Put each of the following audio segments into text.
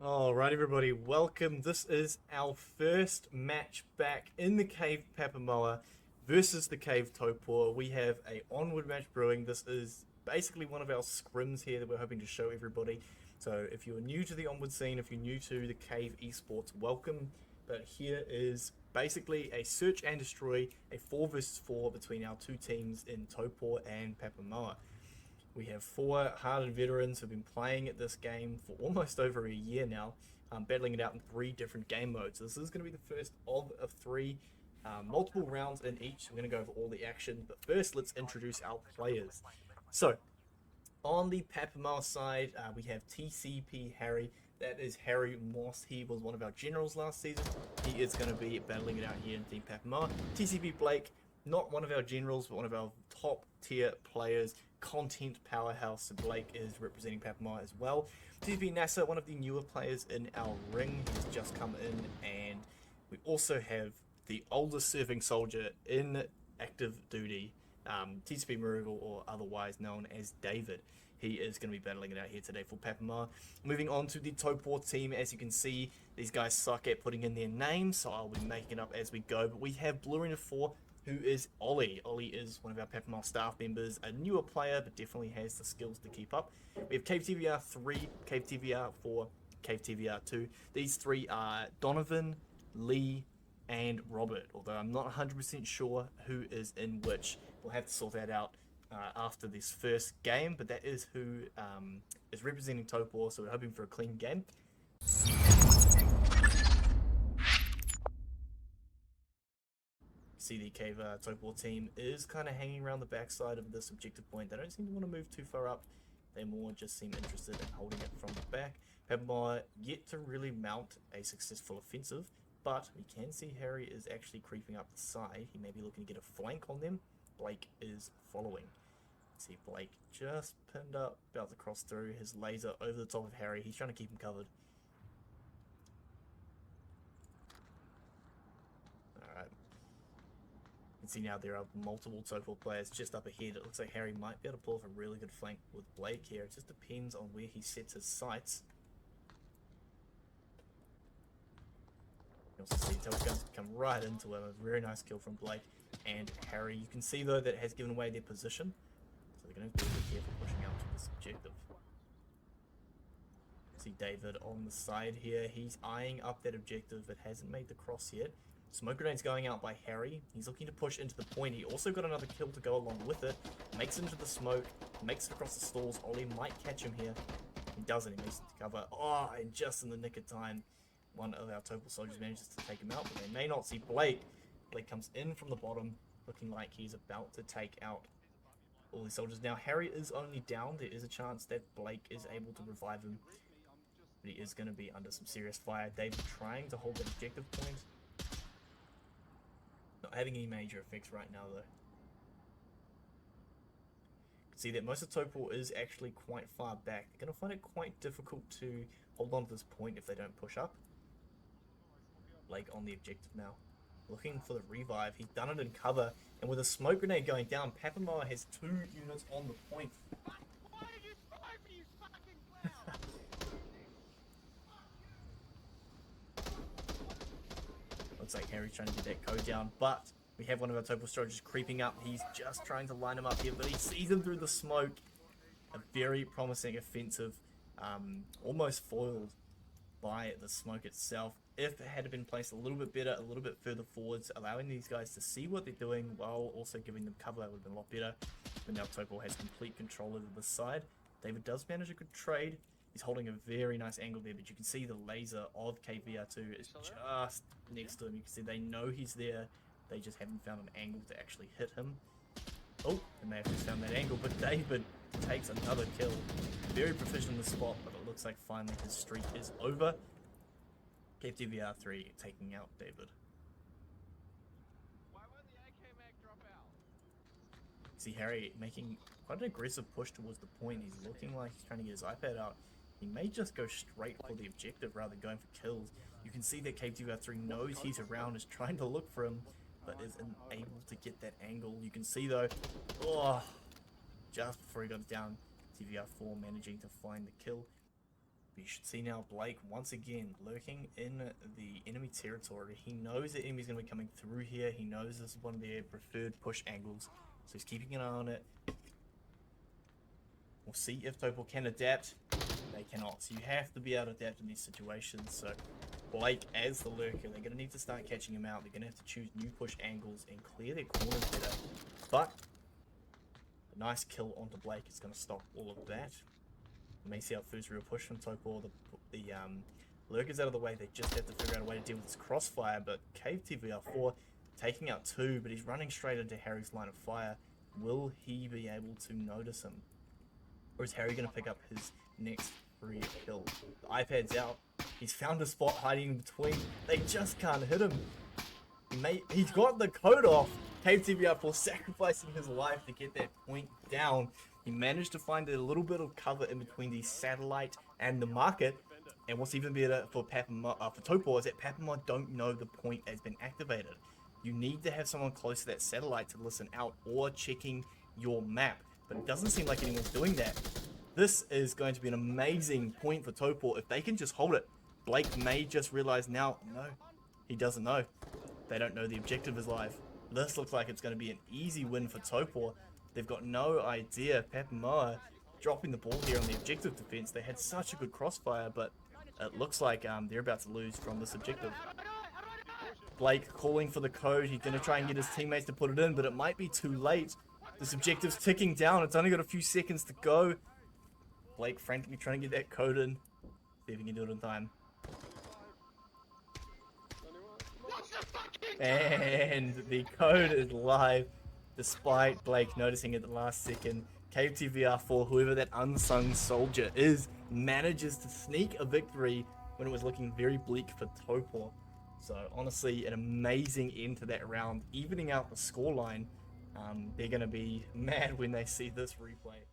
Alright everybody, welcome. This is our first match back in the Cave Papamoa versus the Cave Taupo. We have a Onward match brewing. This is basically one of our scrims here that we're hoping to show everybody. So if you're new to the Onward scene, if you're new to the Cave esports, welcome. But here is basically a search and destroy, a 4 versus 4 between our two teams in Taupo and Papamoa. We have four hardened veterans who've been playing at this game for almost over a year now, battling it out in 3 different game modes. This is going to be the first of 3, multiple rounds in each. We're going to go over all the action, but first let's introduce our players. So, on the Papamoa side, we have TCP Harry. That is Harry Moss. He was one of our generals last season. He is going to be battling it out here in Team Papamoa. TCP Blake, not one of our generals, but one of our top tier players, content powerhouse. Blake is representing Papamoa as well. TCP NASA, one of the newer players in our ring. He's just come in, and we also have the oldest serving soldier in active duty, TCP Miracle, or otherwise known as David. He is going to be battling it out here today for Papamoa. Moving on to the Taupo team, as you can see, these guys suck at putting in their names, so I'll be making it up as we go. But we have Blue Arena 4, who is Ollie. Ollie is one of our Papamoa staff members, a newer player, but definitely has the skills to keep up. We have Cave TVR 3, Cave TVR 4, Cave TVR 2. These 3 are Donovan, Lee, and Robert, although I'm not 100% sure who is in which. We'll have to sort that out after this first game, but that is who is representing Taupo, so we're hoping for a clean game. See the Cave Taupo team is kind of hanging around the backside of this objective point. They don't seem to want to move too far up. They more just seem interested in holding it from the back. Papamoa yet to really mount a successful offensive, but we can see Harry is actually creeping up the side. He may be looking to get a flank on them. Blake is following. See Blake just pinned up, about to cross through his laser over the top of Harry. He's trying to keep him covered. Alright. You can see now there are multiple Taupo players just up ahead. It looks like Harry might be able to pull off a really good flank with Blake here. It just depends on where he sets his sights. You also see Taupo's going to come right into him. A very nice kill from Blake and Harry. You can see though that it has given away their position. So they're going to have to be careful pushing out to this objective. See David on the side here. He's eyeing up that objective, but hasn't made the cross yet. Smoke grenade's going out by Harry. He's looking to push into the point. He also got another kill to go along with it. Makes it into the smoke. Makes it across the stalls. Ollie might catch him here. He doesn't. He makes it to cover. Oh, and just in the nick of time, one of our Taupo soldiers manages to take him out, but they may not see Blake. Blake comes in from the bottom, looking like he's about to take out all these soldiers. Now, Harry is only down. There is a chance that Blake is able to revive him, but he is going to be under some serious fire. David trying to hold that objective point. Not having any major effects right now, though. You can see that most of Taupo is actually quite far back. They're going to find it quite difficult to hold on to this point if they don't push up. Blake on the objective now, looking for the revive. He's done it in cover, and with a smoke grenade going down, Papamoa has 2 units on the point. Why did you snipe me, you fucking clown? Looks like Harry's trying to get that code down, but we have one of our Taupo soldiers creeping up. He's just trying to line him up here, but he sees him through the smoke. A very promising offensive, almost foiled by the smoke itself. If it had been placed a little bit better, a little bit further forwards, allowing these guys to see what they're doing while also giving them cover, that would have been a lot better. But now Taupo has complete control over the side. David does manage a good trade. He's holding a very nice angle there, but you can see the laser of KVR2 is just next to him. You can see they know he's there. They just haven't found an angle to actually hit him. Oh, they may have just found that angle, but David takes another kill. Very proficient in the spot, but it looks like finally his streak is over. KTVR 3 taking out David. Why won't the AK mag drop out? See Harry making quite an aggressive push towards the point. He's looking like he's trying to get his iPad out. He may just go straight for the objective rather than going for kills. You can see that KTVR 3 knows he's around, is trying to look for him, but is unable to get that angle. You can see though, oh, just before he got down, TVR4 managing to find the kill. You should see now Blake once again lurking in the enemy territory. He knows the enemy's going to be coming through here. He knows this is one of their preferred push angles, so he's keeping an eye on it. We'll see if Taupo can adapt. They cannot, so you have to be able to adapt in these situations. So Blake, as the lurker, they're going to need to start catching him out. They're going to have to choose new push angles and clear their corners better. But a nice kill onto Blake is going to stop all of that. We may see our first real push from Taupo. The lurker's out of the way. They just have to figure out a way to deal with this crossfire. But Cave TVR4 taking out 2, but he's running straight into Harry's line of fire. Will he be able to notice him? Or is Harry going to pick up his next free kill? The iPad's out. He's found a spot hiding in between. They just can't hit him. He's got the code off. Cave TVR4 sacrificing his life to get that point down. He managed to find a little bit of cover in between the satellite and the market. And what's even better for Taupo is that Papamar don't know the point has been activated. You need to have someone close to that satellite to listen out or checking your map. But it doesn't seem like anyone's doing that. This is going to be an amazing point for Taupo if they can just hold it. Blake may just realize now, no, he doesn't know. They don't know the objective is live. This looks like it's going to be an easy win for Taupo. They've got no idea. Papamar dropping the ball here on the objective defense. They had such a good crossfire, but it looks like they're about to lose from this objective. Blake calling for the code. He's going to try and get his teammates to put it in, but it might be too late. This objective's ticking down. It's only got a few seconds to go. Blake frantically trying to get that code in. See if he can do it in time. And the code is live, despite Blake noticing at the last second. Cave TVR4, whoever that unsung soldier is, manages to sneak a victory when it was looking very bleak for Taupo. So honestly, an amazing end to that round, evening out the scoreline. They're going to be mad when they see this replay.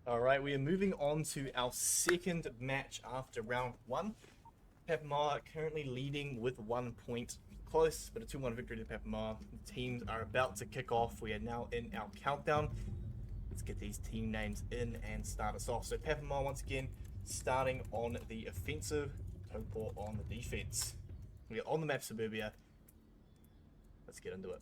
Alright, we are moving on to our second match after round 1. Papamar currently leading with 1 point. Close, but a 2-1 victory to Papamar. The teams are about to kick off. We are now in our countdown. Let's get these team names in and start us off. So Papamar once again starting on the offensive, Taupo on the defense. We are on the map Suburbia. Let's get into it.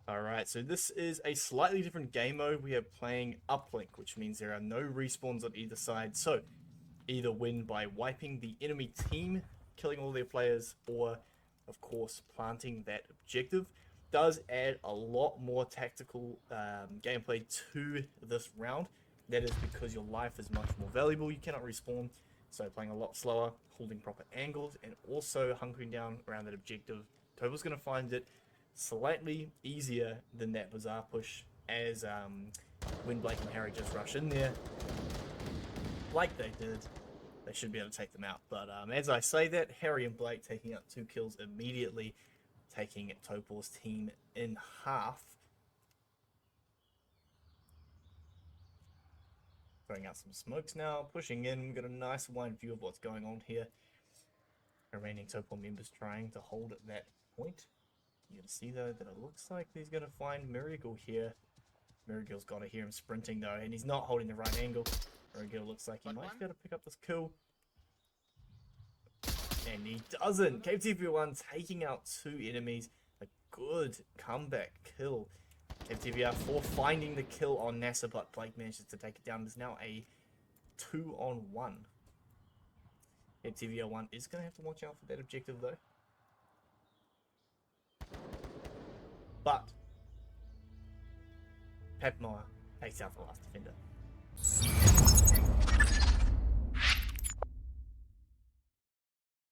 Alright, so this is a slightly different game mode. We are playing uplink, which means there are no respawns on either side. So, either win by wiping the enemy team, killing all their players, or, of course, planting that objective. Does add a lot more tactical gameplay to this round. That is because your life is much more valuable. You cannot respawn, so playing a lot slower, holding proper angles, and also hunkering down around that objective. Taupo's going to find it slightly easier than that Bazaar push, as when Blake and Harry just rush in there like they did, they should be able to take them out. But as I say that, Harry and Blake taking out 2 kills immediately, taking Taupo's team in half. Throwing out some smokes now, pushing in. We've got a nice wide view of what's going on here. Remaining Taupo members trying to hold at that point. You're going to see, though, that it looks like he's going to find Miracle here. Miracle's got to hear him sprinting, though, and he's not holding the right angle. Miracle looks like he might be able to pick up this kill. And he doesn't. Cave TVR1 taking out 2 enemies. A good comeback kill. Cave TVR4 finding the kill on NASA, but Blake manages to take it down. There's now a 2-on-1. Cave TVR1 is going to have to watch out for that objective, though. But Papamar takes out the last defender.